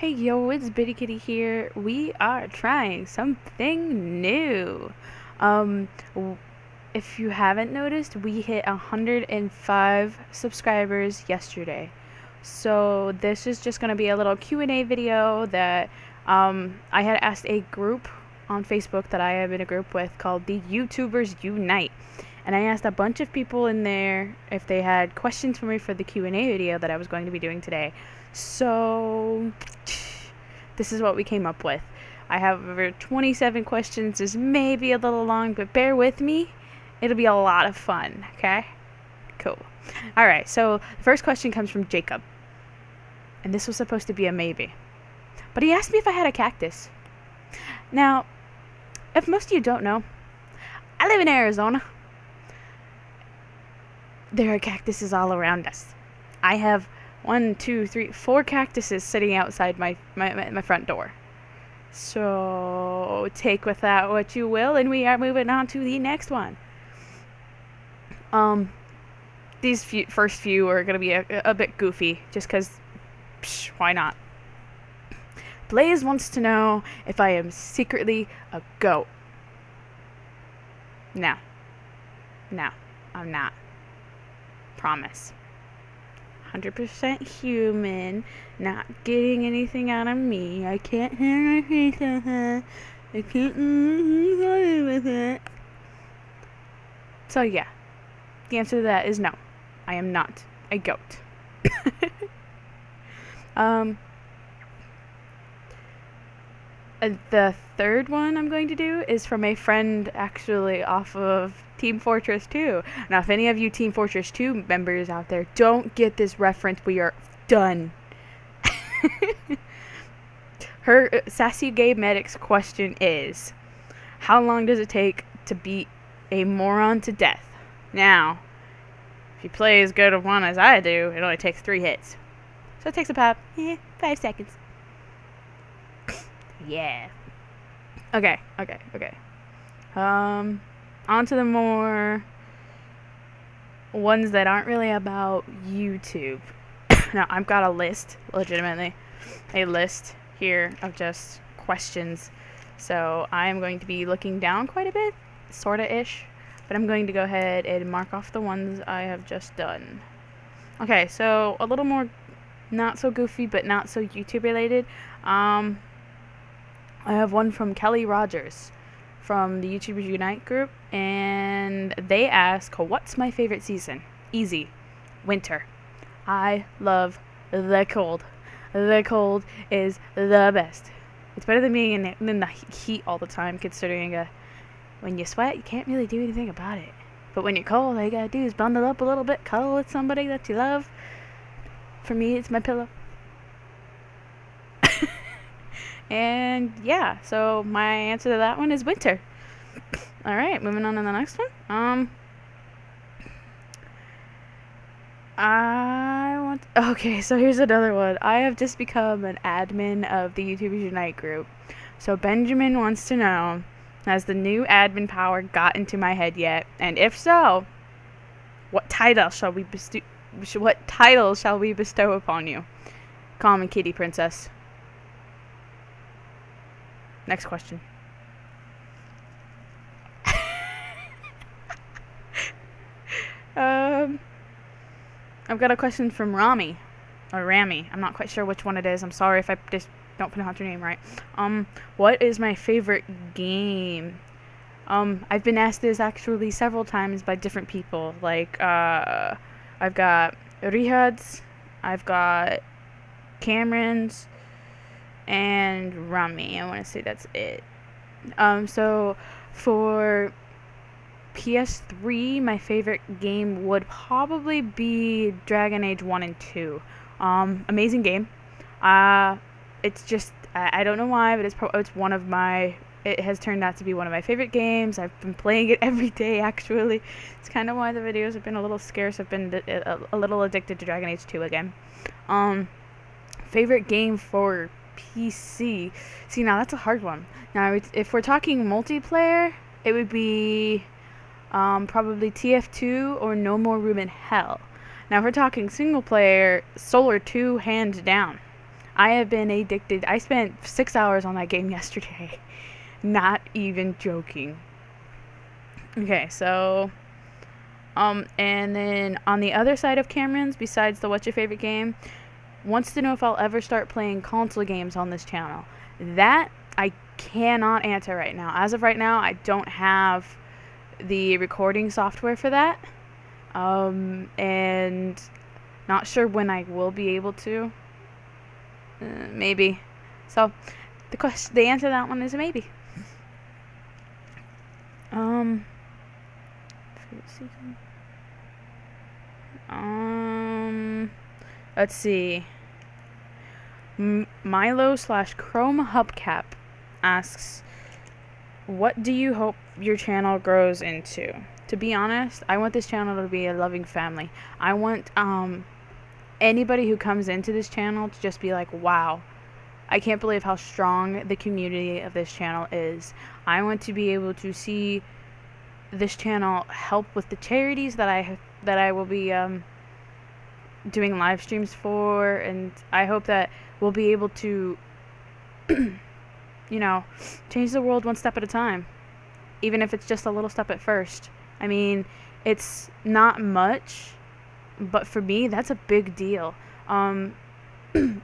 Hey yo, it's BittyKitty here. We are trying something new. Um, if you haven't noticed, we hit 105 subscribers yesterday. So this is just going to be a little Q&A video that I had asked a group on Facebook that I am in a group with called the YouTubers Unite. And I asked a bunch of people in there if they had questions for me for the Q&A video that I was going to be doing today. So this is what we came up with. I have over 27 questions. This may be a little long, but bear with me. It'll be a lot of fun, okay? Cool. Alright, so the first question comes from Jacob. And this was supposed to be a maybe. But he asked me if I had a cactus. Now, if most of you don't know, I live in Arizona. There are cactuses all around us. I have 4 cactuses sitting outside my front door. So take with that what you will, and we are moving on to the next one. These first few are gonna be a bit goofy, just cause, why not? Blaze wants to know if I am secretly a goat. No, I'm not. Promise. 100% human, not getting anything out of me. I can't hear my face with it. I can't sorry with it. So yeah, the answer to that is no. I am not a goat. The third one I'm going to do is from a friend actually off of Team Fortress 2. Now, if any of you Team Fortress 2 members out there don't get this reference, we are done. Her Sassy Gay Medic's question is, how long does it take to beat a moron to death? Now, if you play as good of one as I do, it only takes 3 hits. So it takes about 5 seconds. Yeah. Okay. On to the more ones that aren't really about YouTube. Now, I've got a list, legitimately, a list here of just questions. So I am going to be looking down quite a bit, sorta-ish, but I'm going to go ahead and mark off the ones I have just done. Okay, so a little more not so goofy, but not so YouTube related. I have one from Kelly Rogers from the YouTubers Unite group, and they ask, what's my favorite season? Easy. Winter. I love the cold. The cold is the best. It's better than being in the heat all the time, considering when you sweat, you can't really do anything about it. But when you're cold, all you gotta do is bundle up a little bit, cuddle with somebody that you love. For me, it's my pillow. And yeah, so my answer to that one is winter. Alright, moving on to the next one. Okay, so here's another one. I have just become an admin of the YouTubers Unite group. So Benjamin wants to know, has the new admin power got into my head yet? And if so, what title shall we bestow upon you? Call me Kitty Princess. Next question. I've got a question from Rami. I'm not quite sure which one it is. I'm sorry if I just don't pronounce your name right. What is my favorite game? I've been asked this actually several times by different people. Like, I've got Rihad's, I've got Cameron's, and Rami. I want to say that's it. So for PS3, my favorite game would probably be Dragon Age 1 and 2. Amazing game. It's just, I don't know why, but it's one of my, it has turned out to be one of my favorite games. I've been playing it every day, actually. It's kind of why the videos have been a little scarce. I've been a little addicted to Dragon Age 2 again. Favorite game for PC. See, now that's a hard one. Now, if we're talking multiplayer, it would be probably TF2 or No More Room in Hell. Now, if we're talking single player, Solar 2, hands down. I have been addicted. I spent 6 hours on that game yesterday. Not even joking. Okay, so and then on the other side of Cameron's, besides the what's your favorite game, wants to know if I'll ever start playing console games on this channel. That I cannot answer right now. As of right now, I don't have the recording software for that. And not sure when I will be able to. Maybe. So the answer to that one is a maybe. Let's see. Milo/Chrome Hubcap asks, what do you hope your channel grows into? To be honest, I want this channel to be a loving family. I want anybody who comes into this channel to just be like, wow, I can't believe how strong the community of this channel is. I want to be able to see this channel help with the charities that I will be doing live streams for, and I hope that we'll be able to change the world one step at a time, even if it's just a little step at first. I mean, it's not much, but for me, that's a big deal. In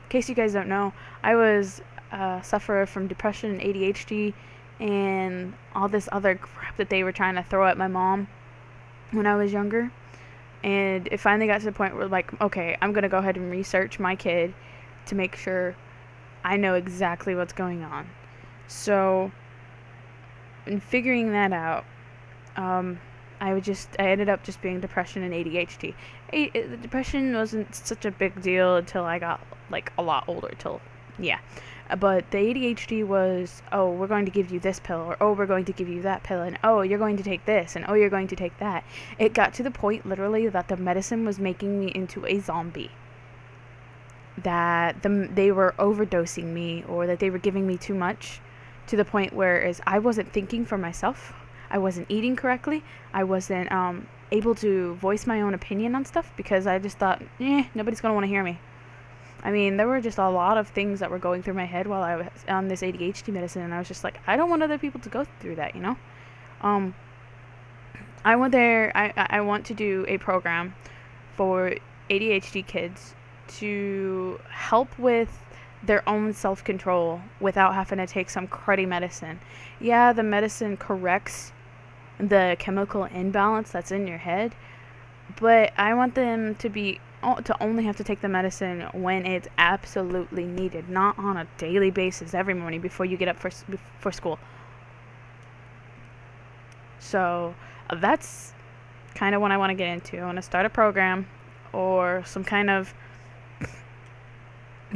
case you guys don't know, I was a sufferer from depression and ADHD and all this other crap that they were trying to throw at my mom when I was younger. And it finally got to the point where, like, okay, I'm going to go ahead and research my kid to make sure I know exactly what's going on. So, in figuring that out, I ended up just being depression and ADHD. The depression wasn't such a big deal until I got, like, a lot older, but the ADHD was, oh, we're going to give you this pill, or oh, we're going to give you that pill, and oh, you're going to take this, and oh, you're going to take that. It got to the point, literally, that the medicine was making me into a zombie. That they were overdosing me, or that they were giving me too much, to the point where I wasn't thinking for myself. I wasn't eating correctly. I wasn't able to voice my own opinion on stuff, because I just thought, nobody's going to want to hear me. I mean, there were just a lot of things that were going through my head while I was on this ADHD medicine, and I was just like, I don't want other people to go through that, I want to do a program for ADHD kids to help with their own self-control without having to take some cruddy medicine. Yeah, the medicine corrects the chemical imbalance that's in your head, but I want them to only have to take the medicine when it's absolutely needed, not on a daily basis every morning before you get up for school. So that's kind of what I want to get into. I want to start a program or some kind of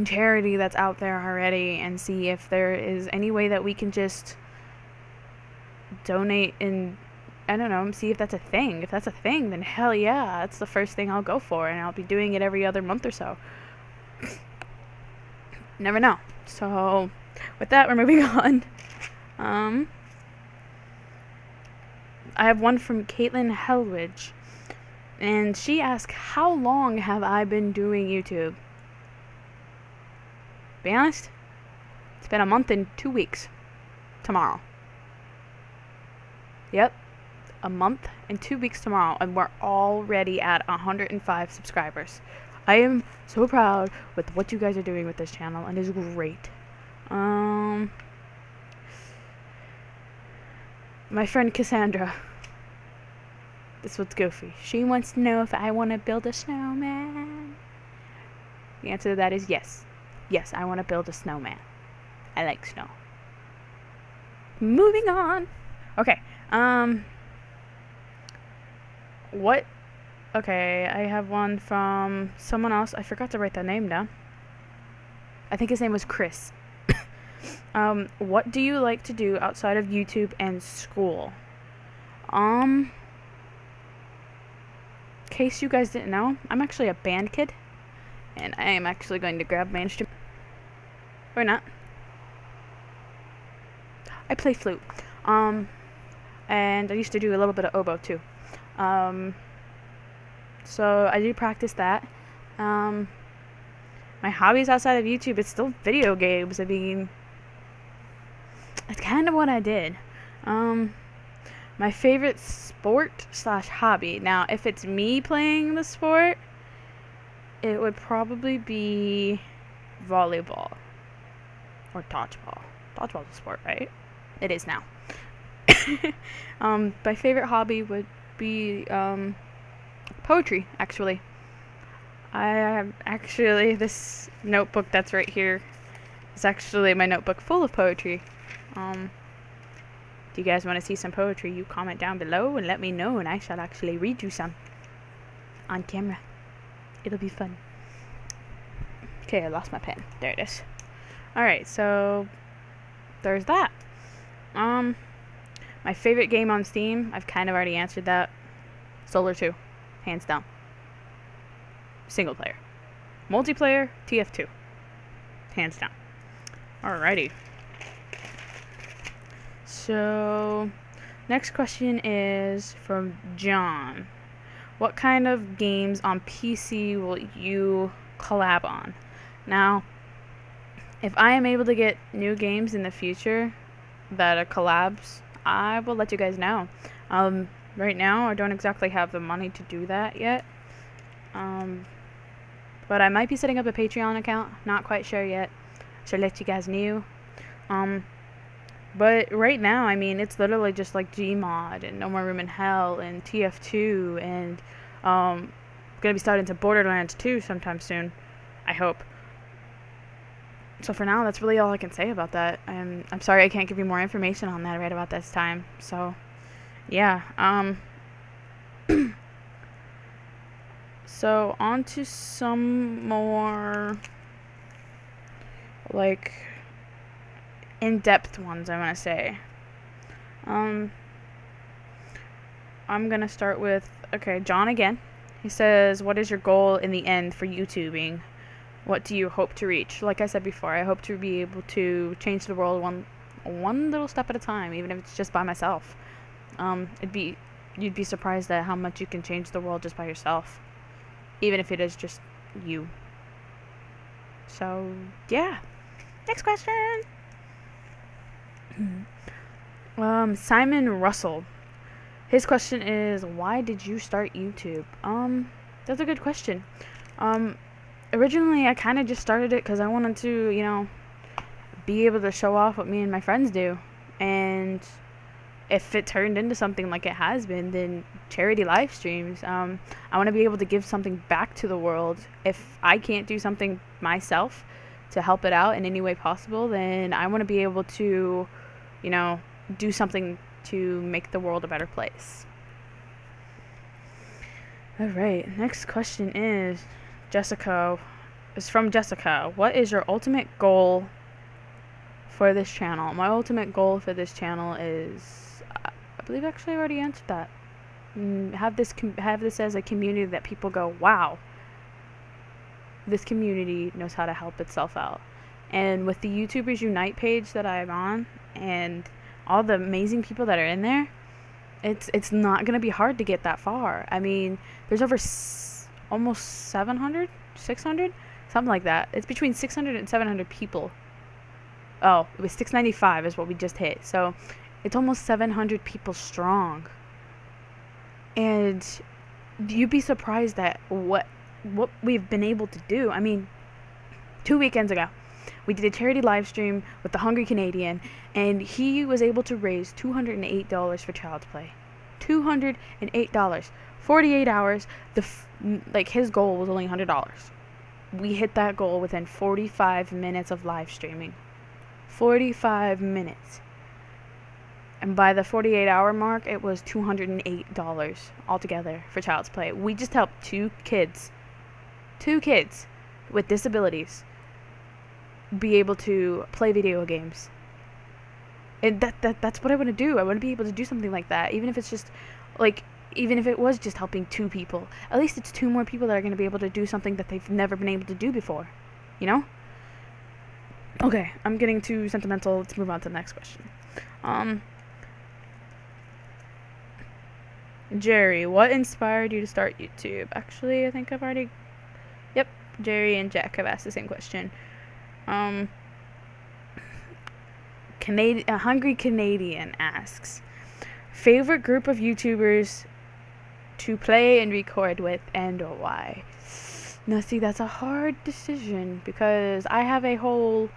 charity that's out there already, and see if there is any way that we can just donate, and I don't know, see if that's a thing. If that's a thing, then hell yeah, that's the first thing I'll go for, and I'll be doing it every other month or so. Never know. So with that, we're moving on. I have one from Caitlin Hellwidge, and she asked, how long have I been doing YouTube? Be honest, it's been a month and 2 weeks tomorrow. Yep, a month and 2 weeks tomorrow, and we're already at 105 subscribers. I am so proud with what you guys are doing with this channel, and it's great. My friend Cassandra, this one's goofy. She wants to know if I want to build a snowman. The answer to that is yes. Yes, I want to build a snowman. I like snow. Moving on. Okay. What? Okay, I have one from someone else. I forgot to write that name down. I think his name was Chris. What do you like to do outside of YouTube and school? In case you guys didn't know, I'm actually a band kid, and I am actually going to grab my instrument. Or not. I play flute. And I used to do a little bit of oboe too. So I do practice that. my hobbies outside of YouTube, it's still video games. I mean, it's kind of what I did. My favorite sport slash hobby. Now, if it's me playing the sport, it would probably be volleyball or dodgeball. Dodgeball's a sport, right? It is now. My favorite hobby would be poetry, actually. This notebook that's right here is actually my notebook full of poetry. Do you guys want to see some poetry? You comment down below and let me know, and I shall actually read you some on camera. It'll be fun. Okay, I lost my pen. There it is. Alright, so there's that. My favorite game on Steam, I've kind of already answered that. Solar 2, hands down. Single player. Multiplayer, TF2. Hands down. Alrighty. So, next question is from John. What kind of games on PC will you collab on? Now, if I am able to get new games in the future that are collabs, I will let you guys know. Right now, I don't exactly have the money to do that yet. But I might be setting up a Patreon account. Not quite sure yet. So let you guys know. But right now, I mean, it's literally just like Gmod and No More Room in Hell and TF2 and gonna be starting to Borderlands 2 sometime soon. I hope. So for now, that's really all I can say about that. I'm sorry I can't give you more information on that right about this time. So, yeah. So on to some more like in-depth ones, I want to say. I'm gonna start with, okay, John again. He says, what is your goal in the end for YouTubing? What do you hope to reach? Like I said before, I hope to be able to change the world one little step at a time, even if it's just by myself. You'd be surprised at how much you can change the world just by yourself, even if it is just you. So, yeah. Next question. Simon Russell. His question is, why did you start YouTube? That's a good question. Originally, I kind of just started it because I wanted to, be able to show off what me and my friends do. And if it turned into something like it has been, then charity live streams. I want to be able to give something back to the world. If I can't do something myself to help it out in any way possible, then I want to be able to, do something to make the world a better place. Alright, next question is from Jessica. What is your ultimate goal for this channel? My ultimate goal for this channel is, I believe actually I already answered that. Have this as a community that people go, wow, this community knows how to help itself out. And with the YouTubers Unite page that I'm on, and all the amazing people that are in there, it's not gonna be hard to get that far. I mean, there's over almost 700, 600, something like that. It's between 600 and 700 people. Oh, it was 695 is what we just hit. So it's almost 700 people strong. And you'd be surprised at what we've been able to do. I mean, 2 weekends ago, we did a charity live stream with the Hungry Canadian, and he was able to raise $208 for Child's Play. $208. 48 hours. His goal was only $100. We hit that goal within 45 minutes of live streaming. 45 minutes. And by the 48-hour mark, it was $208 altogether for Child's Play. We just helped two kids with disabilities be able to play video games. And that's what I want to do. I want to be able to do something like that, even if it's just even if it was just helping two people. At least it's two more people that are going to be able to do something that they've never been able to do before. Okay, I'm getting too sentimental. Let's move on to the next question. Jerry, what inspired you to start YouTube? Actually, I think I've already... Yep, Jerry and Jack have asked the same question. A Hungry Canadian asks, favorite group of YouTubers to play and record with, and why? Now, see, that's a hard decision because I have a whole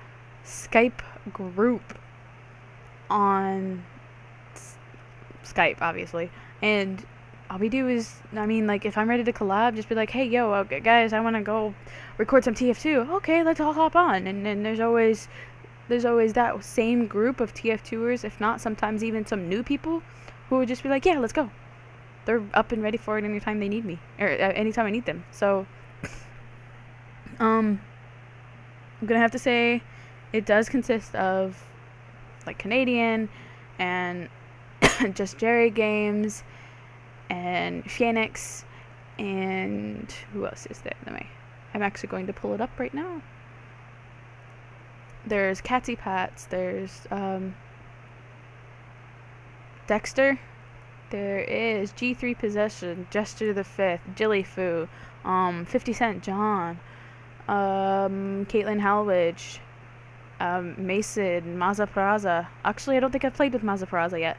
Skype group on Skype, obviously, and all we do is, I mean, like, if I'm ready to collab, just be like, hey, yo, okay, guys, I want to go record some TF2. Okay, let's all hop on. And then there's always that same group of TF2ers, if not sometimes even some new people, who would just be like, yeah, let's go. They're up and ready for it anytime they need me, or anytime I need them. So, I'm gonna have to say it does consist of, like, Canadian and just Jerry Games and Phoenix, and who else is there? I'm actually going to pull it up right now. There's Catsy Pats, there's Dexter, there is G3 Possession, Jester the Fifth, Jilly Foo, 50 Cent John, Caitlin Halwidge, Mason, Maza Praza. Actually, I don't think I've played with Maza Praza yet.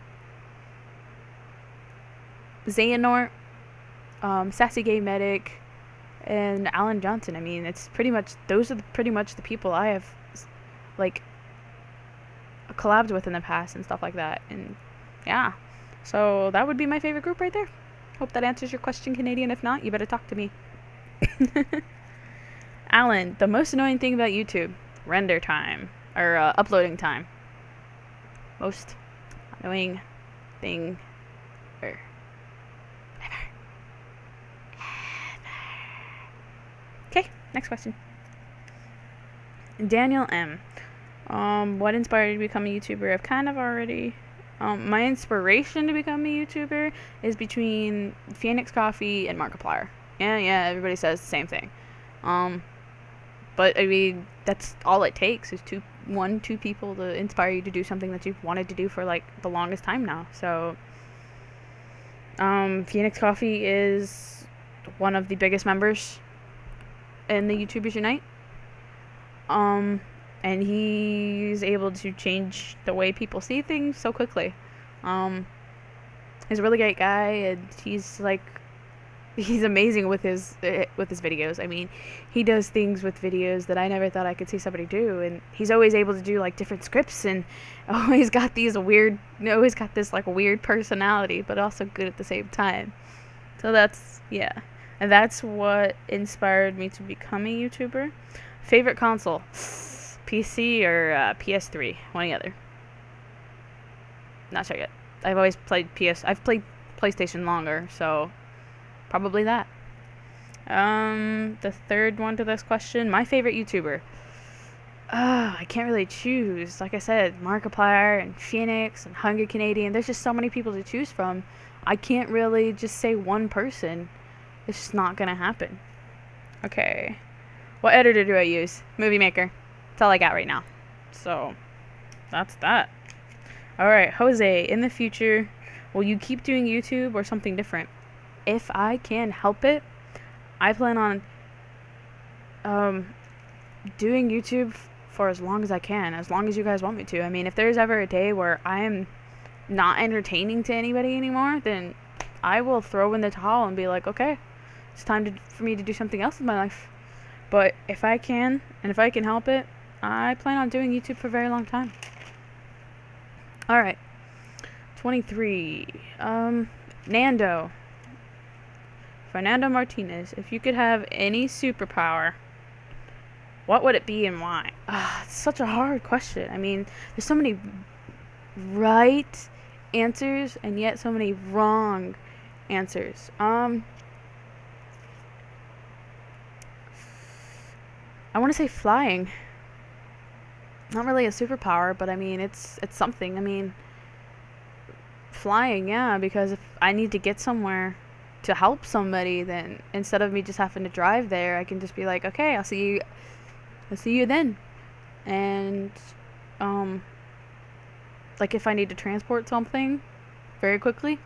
Xehanort, Sassy Gay Medic, and Alan Johnson. I mean, it's pretty much, those are pretty much the people I have, like, collabed with in the past and stuff like that. And yeah, so that would be my favorite group right there. Hope that answers your question, Canadian. If not, you better talk to me. Alan, the most annoying thing about YouTube: render time, or uploading time. Most annoying thing ever. Okay, next question. Daniel M. What inspired you to become a YouTuber? I've kind of already. My inspiration to become a YouTuber is between Phoenix Coffee and Markiplier. Yeah, everybody says the same thing. But I mean, that's all it takes is two people to inspire you to do something that you've wanted to do for, like, the longest time now. So, Phoenix Coffee is one of the biggest members in the YouTubers Unite. And he's able to change the way people see things so quickly. He's a really great guy, and he's amazing with his videos. I mean, he does things with videos that I never thought I could see somebody do, and he's always able to do, like, different scripts, and always got this like weird personality, but also good at the same time. So that's what inspired me to become a YouTuber. Favorite console: PC or PS3, one or the other. Not sure yet. I've always played I've played PlayStation longer, so probably that. The third one to this question: my favorite YouTuber. I can't really choose. Like I said, Markiplier and Phoenix and Hungry Canadian. There's just so many people to choose from. I can't really just say one person. It's just not gonna happen. Okay. What editor do I use? Movie Maker. That's all I got right now. So, that's that. Alright, Jose, in the future, will you keep doing YouTube or something different? If I can help it, I plan on doing YouTube for as long as I can, as long as you guys want me to. I mean, if there's ever a day where I am not entertaining to anybody anymore, then I will throw in the towel and be like, okay, it's time for me to do something else in my life. But if I can, and if I can help it, I plan on doing YouTube for a very long time. Alright. 23. Nando. Fernando Martinez. If you could have any superpower, what would it be and why? It's such a hard question. I mean, there's so many right answers and yet so many wrong answers. I want to say flying. Not really a superpower, but I mean, it's something. I mean, flying, yeah, because if I need to get somewhere to help somebody, then instead of me just having to drive there, I can just be like, okay, I'll see you then. And like, if I need to transport something very quickly,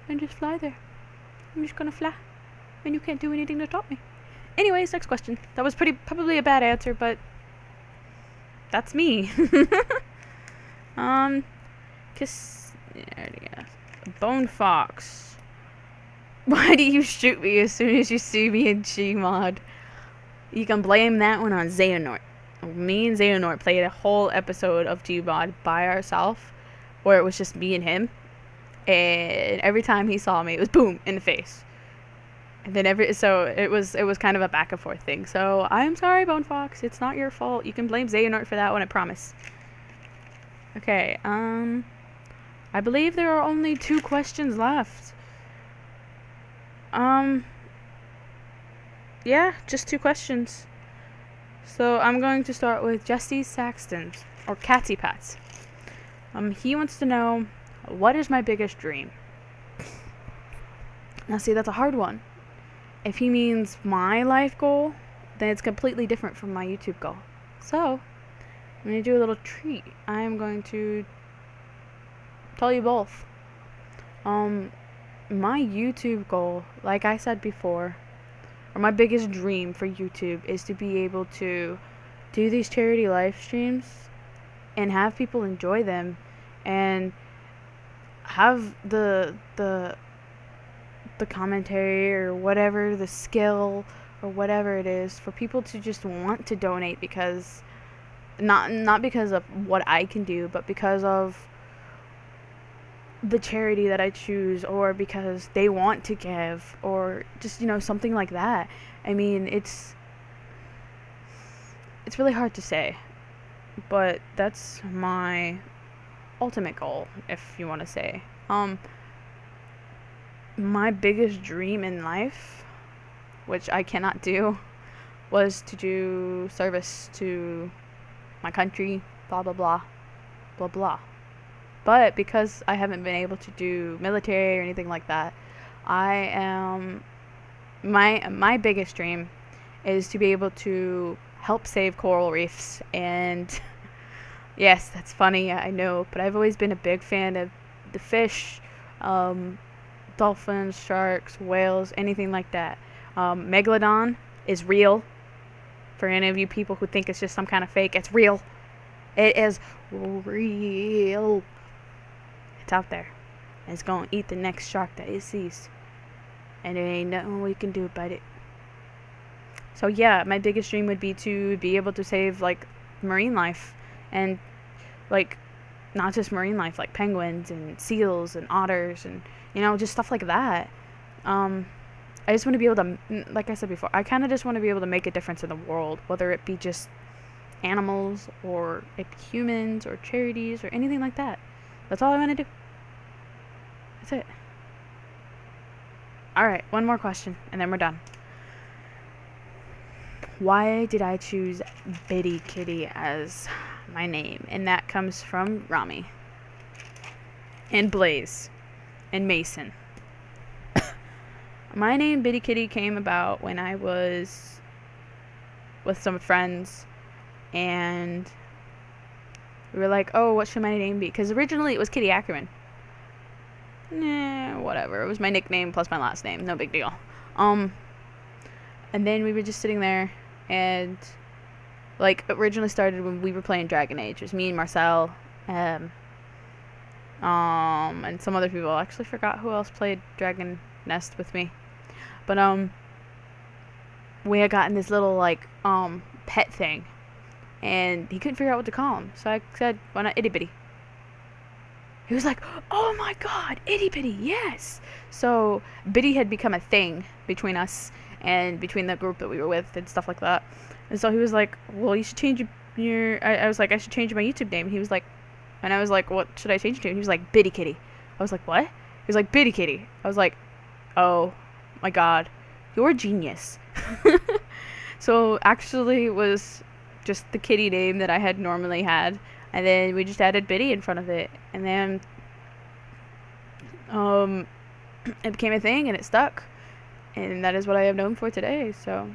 and just fly there. I'm just gonna fly, and you can't do anything to stop me. Anyways, next question. That was probably a bad answer, but that's me. Kiss. Yeah, Bone Fox. Why do you shoot me as soon as you see me in Gmod? You can blame that one on Xehanort. Me and Xehanort played a whole episode of Gmod by ourselves, where it was just me and him. And every time he saw me, it was boom in the face. And then it was kind of a back and forth thing. So I'm sorry, Bone Fox. It's not your fault. You can blame Xehanort for that one, I promise. Okay, I believe there are only 2 questions left. Yeah, just 2 questions. So I'm going to start with Jesse Saxton, or Catty Pats. He wants to know, what is my biggest dream? Now see, that's a hard one. If he means my life goal, then it's completely different from my YouTube goal. So, I'm going to do a little treat. I am going to tell you both. My YouTube goal, like I said before, or my biggest dream for YouTube is to be able to do these charity live streams and have people enjoy them and have the commentary or whatever, the skill or whatever it is, for people to just want to donate because not because of what I can do, but because of the charity that I choose, or because they want to give, or just, something like that. I mean, it's really hard to say, but that's my ultimate goal, if you want to say. My biggest dream in life, which I cannot do, was to do service to my country, blah blah blah blah blah. But because I haven't been able to do military or anything like that, my biggest dream is to be able to help save coral reefs. And yes, that's funny, I know, but I've always been a big fan of the fish, dolphins, sharks, whales, anything like that. Megalodon is real. For any of you people who think it's just some kind of fake, it's real. It is real. It's out there. And it's going to eat the next shark that it sees. And there ain't nothing we can do about it. So yeah, my biggest dream would be to be able to save, marine life. And, not just marine life, like penguins and seals and otters and, just stuff like that. I just want to be able to, like I said before, I kind of just want to be able to make a difference in the world, whether it be just animals or humans or charities or anything like that. That's all I want to do. That's it. Alright, one more question and then we're done. Why did I choose BittyKitty as my name? And that comes from Rami and Blaze and Mason. My name BittyKitty came about when I was with some friends and we were like, oh, what should my name be? Because originally it was Kitty Ackerman. Whatever. It was my nickname plus my last name. No big deal. And then we were just sitting there and it originally started when we were playing Dragon Age. It was me and Marcel, and some other people. I actually forgot who else played Dragon Nest with me. But we had gotten this little pet thing, and he couldn't figure out what to call him. So I said, why not Itty Bitty? He was like, oh my god, Itty Bitty, yes! So Bitty had become a thing between us and between the group that we were with and stuff like that. And so he was like, well, you should change your I was like, I should change my YouTube name. And he was like, and I was like, what should I change it to? And he was like, BittyKitty. I was like, what? He was like, BittyKitty. I was like, oh my god, you're a genius. So actually it was just the kitty name that I had normally had, and then we just added Bitty in front of it, and then it became a thing and it stuck, and that is what I am known for today. So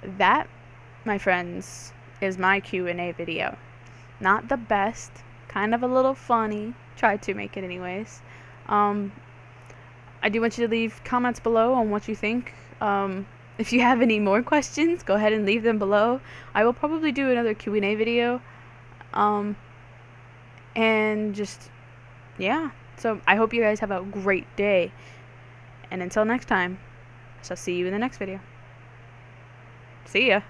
that, my friends, is my Q&A video. Not the best, kind of a little funny, tried to make it anyways. I do want you to leave comments below on what you think. If you have any more questions, go ahead and leave them below. I will probably do another Q&A video. And just, yeah. So I hope you guys have a great day. And until next time, I shall see you in the next video. See ya.